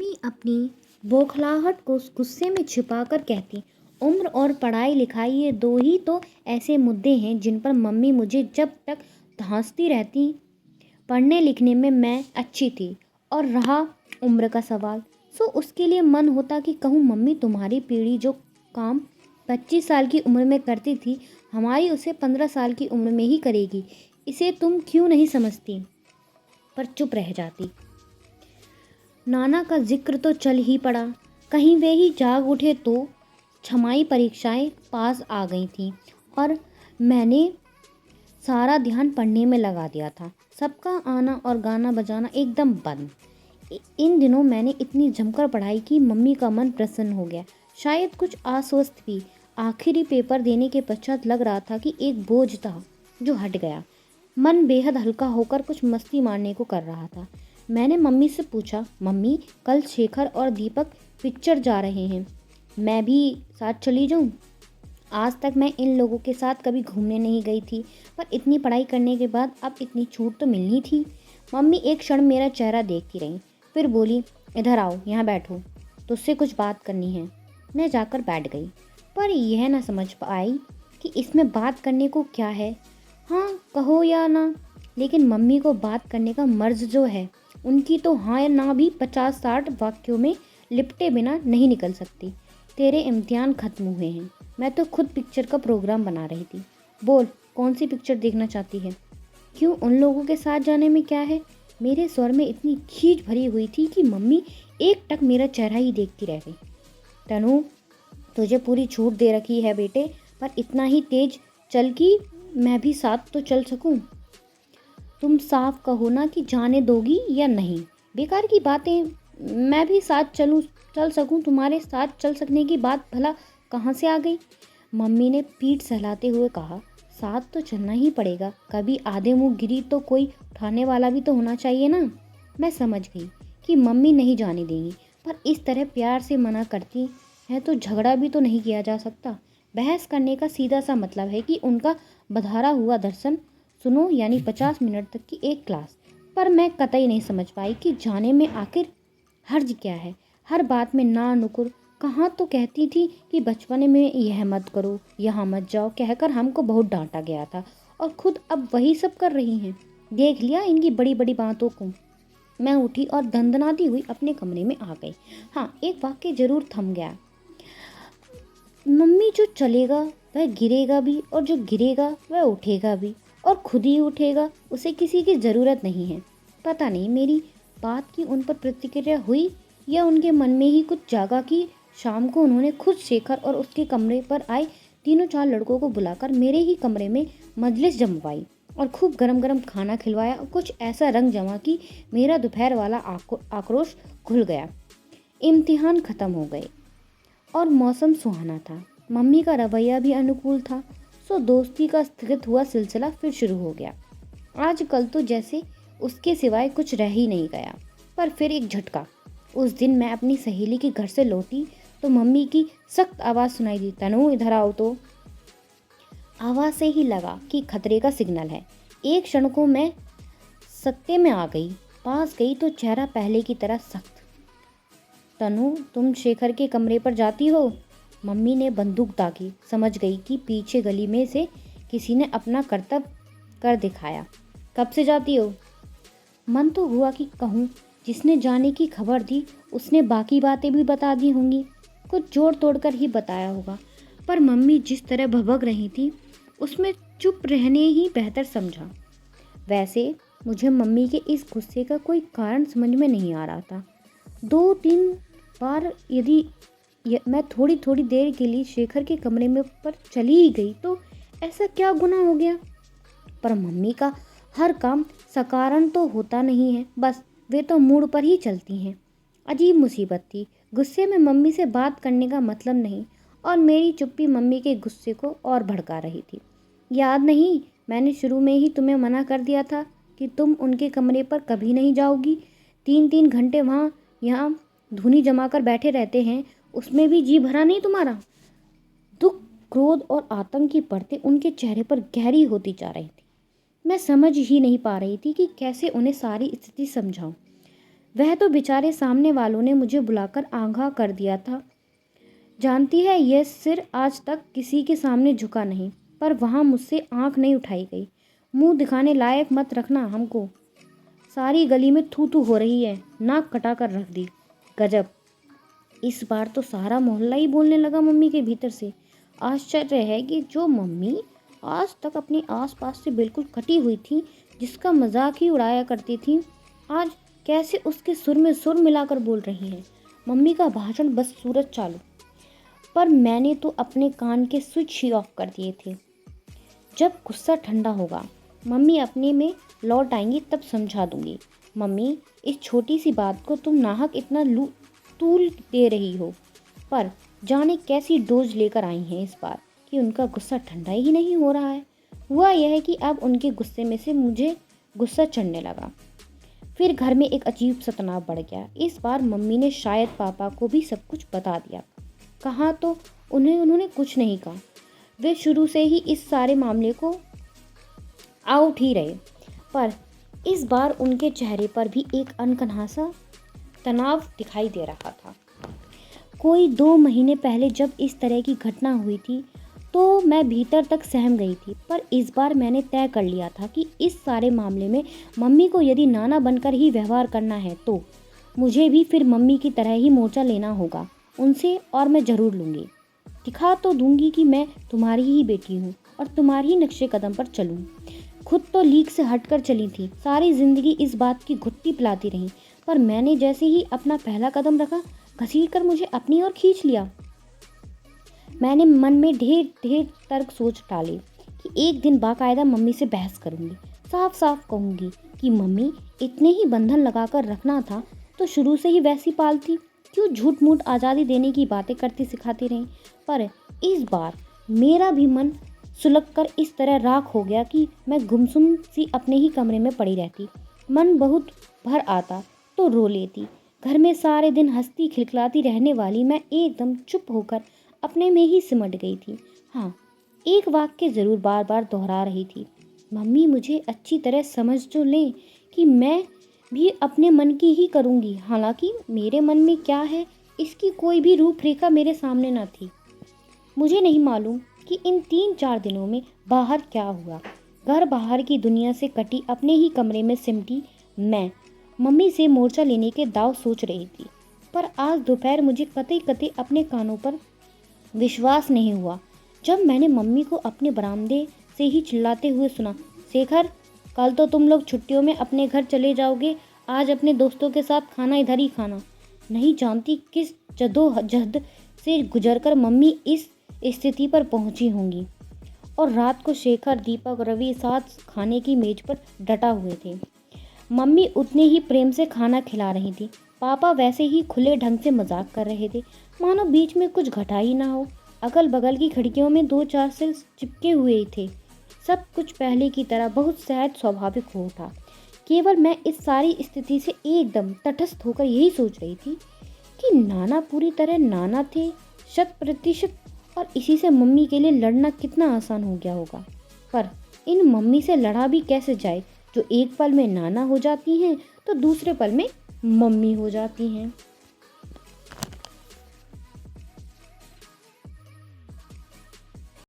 Mummy अपनी बौखलाहट को गुस्से में छिपाकर कहती, उम्र और पढ़ाई लिखाई ये दो ही तो ऐसे मुद्दे हैं जिन पर मम्मी मुझे जब तक धांसती रहती। पढ़ने लिखने में मैं अच्छी थी, और रहा उम्र का सवाल, सो उसके लिए मन होता कि कहूँ मम्मी तुम्हारी पीढ़ी जो काम 25 साल की उम्र में करती थी, हमारी उसे 15 साल की उम्र में ही करेगी। इसे तुम क्यों नहीं समझती? पर चुप रह जाती। नाना का जिक्र तो चल ही पड़ा। कहीं वे ही जाग उठे तो छमाई परीक्षाएं पास आ गई थीं और मैंने सारा ध्यान पढ़ने में लगा दिया था। सबका आना और गाना बजाना एकदम बंद। इन दिनों मैंने इतनी जमकर पढ़ाई की मम्मी का मन प्रसन्न हो गया, शायद कुछ आश्वस्त भी। आखिरी पेपर देने के पश्चात लग रहा था कि एक बोझ था जो हट गया। मन बेहद हल्का होकर कुछ मस्ती मारने को कर रहा था। मैंने मम्मी से पूछा, मम्मी कल शेखर और दीपक पिक्चर जा रहे हैं, मैं भी साथ चली जाऊं? आज तक मैं इन लोगों के साथ कभी घूमने नहीं गई थी, पर इतनी पढ़ाई करने के बाद अब इतनी छूट तो मिलनी थी। मम्मी एक क्षण मेरा चेहरा देखती रही, फिर बोली, इधर आओ, यहाँ बैठो, तुझसे कुछ बात करनी है। मैं जाकर बैठ गई, पर यह ना समझ पाई कि इसमें बात करने को क्या है। हाँ कहो या ना, लेकिन मम्मी को बात करने का मर्ज जो है, उनकी तो हाँ या ना भी 50-60 वाक्यों में लिपटे बिना नहीं निकल सकती। तेरे इम्तिहान खत्म हुए हैं, मैं तो खुद पिक्चर का प्रोग्राम बना रही थी। बोल, कौन सी पिक्चर देखना चाहती है? क्यों, उन लोगों के साथ जाने में क्या है? मेरे स्वर में इतनी खींच भरी हुई थी कि मम्मी एक टक मेरा चेहरा ही देखती रह गई। तनु, तुझे पूरी छूट दे रखी है बेटे, पर इतना ही तेज चल कि मैं भी साथ तो चल सकूं। तुम साफ कहो ना कि जाने दोगी या नहीं। बेकार की बातें, मैं भी साथ चल सकूं, तुम्हारे साथ चल सकने की बात भला कहाँ से आ गई? मम्मी ने पीठ सहलाते हुए कहा, साथ तो चलना ही पड़ेगा, कभी आधे मुंह गिरी तो कोई उठाने वाला भी तो होना चाहिए ना। मैं समझ गई कि मम्मी नहीं जाने देंगी, पर इस तरह प्यार से मना करती है तो झगड़ा भी तो नहीं किया जा सकता। बहस करने का सीधा सा मतलब है कि उनका बधारा हुआ दर्शन सुनो, यानी 50 मिनट तक की एक क्लास। पर मैं कतई नहीं समझ पाई कि जाने में आखिर हर्ज क्या है। हर बात में ना नुकुर। कहाँ तो कहती थी कि बचपन में यह मत करो, यहाँ मत जाओ कहकर हमको बहुत डांटा गया था, और खुद अब वही सब कर रही हैं। देख लिया इनकी बड़ी बड़ी बातों को। मैं उठी और दंदनाती हुई अपने कमरे में आ गई। हाँ, एक वाक्य जरूर थम गया। मम्मी जो चलेगा वह गिरेगा भी, और जो गिरेगा वह उठेगा भी, और खुद ही उठेगा, उसे किसी की ज़रूरत नहीं है। पता नहीं मेरी बात की उन पर प्रतिक्रिया हुई या उनके मन में ही कुछ जागा कि शाम को उन्होंने खुद शेखर और उसके कमरे पर आए 3-4 लड़कों को बुलाकर मेरे ही कमरे में मजलिस जमवाई और खूब गरम गरम खाना खिलवाया, और कुछ ऐसा रंग जमा कि मेरा दोपहर वाला आक्रोश घुल गया। इम्तिहान ख़त्म हो गए और मौसम सुहाना था। मम्मी का रवैया भी अनुकूल था, सो दोस्ती का स्थगित हुआ सिलसिला फिर शुरू हो गया। आजकल तो जैसे उसके सिवाय कुछ रह ही नहीं गया। पर फिर एक झटका। उस दिन मैं अपनी सहेली के घर से लौटी तो मम्मी की सख्त आवाज़ सुनाई दी, तनु इधर आओ तो। आवाज़ से ही लगा कि खतरे का सिग्नल है। एक क्षण को मैं सत्ते में आ गई। पास गई तो चेहरा पहले की तरह सख्त। तनु, तुम शेखर के कमरे पर जाती हो? मम्मी ने बंदूक दागी। समझ गई कि पीछे गली में से किसी ने अपना कर्तव्य कर दिखाया। कब से जाती हो? मन तो हुआ कि कहूँ, जिसने जाने की खबर दी उसने बाकी बातें भी बता दी होंगी, कुछ जोड़ तोड़ कर ही बताया होगा। पर मम्मी जिस तरह भभक रही थी उसमें चुप रहने ही बेहतर समझा। वैसे मुझे मम्मी के इस गुस्से का कोई कारण समझ में नहीं आ रहा था। 2-3 बार यदि मैं थोड़ी थोड़ी देर के लिए शेखर के कमरे में पर चली ही गई तो ऐसा क्या गुनाह हो गया? पर मम्मी का हर काम सकारण तो होता नहीं है, बस वे तो मूड पर ही चलती हैं। अजीब मुसीबत थी। गुस्से में मम्मी से बात करने का मतलब नहीं, और मेरी चुप्पी मम्मी के गुस्से को और भड़का रही थी। याद नहीं, मैंने शुरू में ही तुम्हें मना कर दिया था कि तुम उनके कमरे पर कभी नहीं जाओगी। 3-3 घंटे वहाँ यहाँ धुनी जमा कर बैठे रहते हैं, उसमें भी जी भरा नहीं तुम्हारा? दुख, क्रोध और आतंक की परतें उनके चेहरे पर गहरी होती जा रही थी। मैं समझ ही नहीं पा रही थी कि कैसे उन्हें सारी स्थिति समझाऊं। वह तो बेचारे सामने वालों ने मुझे बुलाकर आगाह कर दिया था। जानती है, यह सिर आज तक किसी के सामने झुका नहीं, पर वहाँ मुझसे आंख नहीं उठाई गई। मुंह दिखाने लायक मत रखना हमको। सारी गली में थू थू हो रही है, नाक कटा कर रख दी। गजब, इस बार तो सारा मोहल्ला ही बोलने लगा मम्मी के भीतर से। आश्चर्य है कि जो मम्मी आज तक अपने आसपास से बिल्कुल कटी हुई थी, जिसका मजाक ही उड़ाया करती थी, आज कैसे उसके सुर में सुर मिलाकर बोल रही हैं। मम्मी का भाषण बस सूरज चालू, पर मैंने तो अपने कान के स्विच ही ऑफ कर दिए थे। जब गुस्सा ठंडा होगा, मम्मी अपने में लौट आएंगी, तब समझा दूंगी। मम्मी, इस छोटी सी बात को तुम नाहक इतना तूल दे रही हो, पर जाने कैसी डोज लेकर आई हैं इस बार कि उनका गुस्सा ठंडा ही नहीं हो रहा है। हुआ यह है कि अब उनके गुस्से में से मुझे गुस्सा चढ़ने लगा। फिर घर में एक अजीब सा तनाव बढ़ गया। इस बार मम्मी ने शायद पापा को भी सब कुछ बता दिया। कहा तो उन्होंने कुछ नहीं कहा। वे शुरू से ही इस सारे मामले को आउट ही रहे, पर इस बार उनके चेहरे पर भी एक अनकहा सा तनाव दिखाई दे रहा था। कोई 2 महीने पहले जब इस तरह की घटना हुई थी तो मैं भीतर तक सहम गई थी, पर इस बार मैंने तय कर लिया था कि इस सारे मामले में मम्मी को यदि नाना बनकर ही व्यवहार करना है तो मुझे भी फिर मम्मी की तरह ही मोर्चा लेना होगा उनसे, और मैं ज़रूर लूँगी। दिखा तो दूंगी कि मैं तुम्हारी ही बेटी हूँ और तुम्हारी ही नक्शे कदम पर चलूँ। खुद तो लीक से हटकर चली थी, सारी ज़िंदगी इस बात की घुट्टी पिलाती रही, पर मैंने जैसे ही अपना पहला कदम रखा, घसीट कर मुझे अपनी ओर खींच लिया। मैंने मन में ढेर ढेर तर्क सोच डाले कि एक दिन बाकायदा मम्मी से बहस करूंगी। साफ साफ कहूंगी कि मम्मी, इतने ही बंधन लगाकर रखना था तो शुरू से ही वैसी पालती, क्यों झूठ मूठ आज़ादी देने की बातें करती सिखाती रहीं। पर इस बार मेरा भी मन सुलग कर इस तरह राख हो गया कि मैं गुमसुम सी अपने ही कमरे में पड़ी रहती। मन बहुत भर आता तो रो लेती। घर में सारे दिन हंसती खिलखिलाती रहने वाली मैं एकदम चुप होकर अपने में ही सिमट गई थी। हाँ, एक वाक्य ज़रूर बार बार दोहरा रही थी। मम्मी मुझे अच्छी तरह समझ तो लें कि मैं भी अपने मन की ही करूँगी। हालांकि मेरे मन में क्या है, इसकी कोई भी रूपरेखा मेरे सामने न थी। मुझे नहीं मालूम कि इन 3-4 दिनों में बाहर क्या हुआ। घर बाहर की दुनिया से कटी अपने ही कमरे में सिमटी मैं मम्मी से मोर्चा लेने के दाव सोच रही थी, पर आज दोपहर मुझे कतई कतई अपने कानों पर विश्वास नहीं हुआ जब मैंने मम्मी को अपने बरामदे से ही चिल्लाते हुए सुना, शेखर, कल तो तुम लोग छुट्टियों में अपने घर चले जाओगे, आज अपने दोस्तों के साथ खाना इधर ही खाना। नहीं जानती किस जद्दोजहद से गुजरकर मम्मी इस स्थिति पर पहुंची होंगी। और रात को शेखर, दीपक, रवि साथ खाने की मेज पर डटा हुए थे। मम्मी उतने ही प्रेम से खाना खिला रही थी। पापा वैसे ही खुले ढंग से मजाक कर रहे थे, मानो बीच में कुछ घटा ही ना हो। अगल बगल की खिड़कियों में 2-4 सेल चिपके हुए ही थे। सब कुछ पहले की तरह बहुत सहज स्वाभाविक हो उठा। केवल मैं इस सारी स्थिति से एकदम तटस्थ होकर यही सोच रही थी कि नाना पूरी तरह नाना थे 100%, और इसी से मम्मी के लिए लड़ना कितना आसान हो गया होगा। पर इन मम्मी से लड़ा भी कैसे जाए, जो एक पल में नाना हो जाती हैं तो दूसरे पल में मम्मी हो जाती हैं।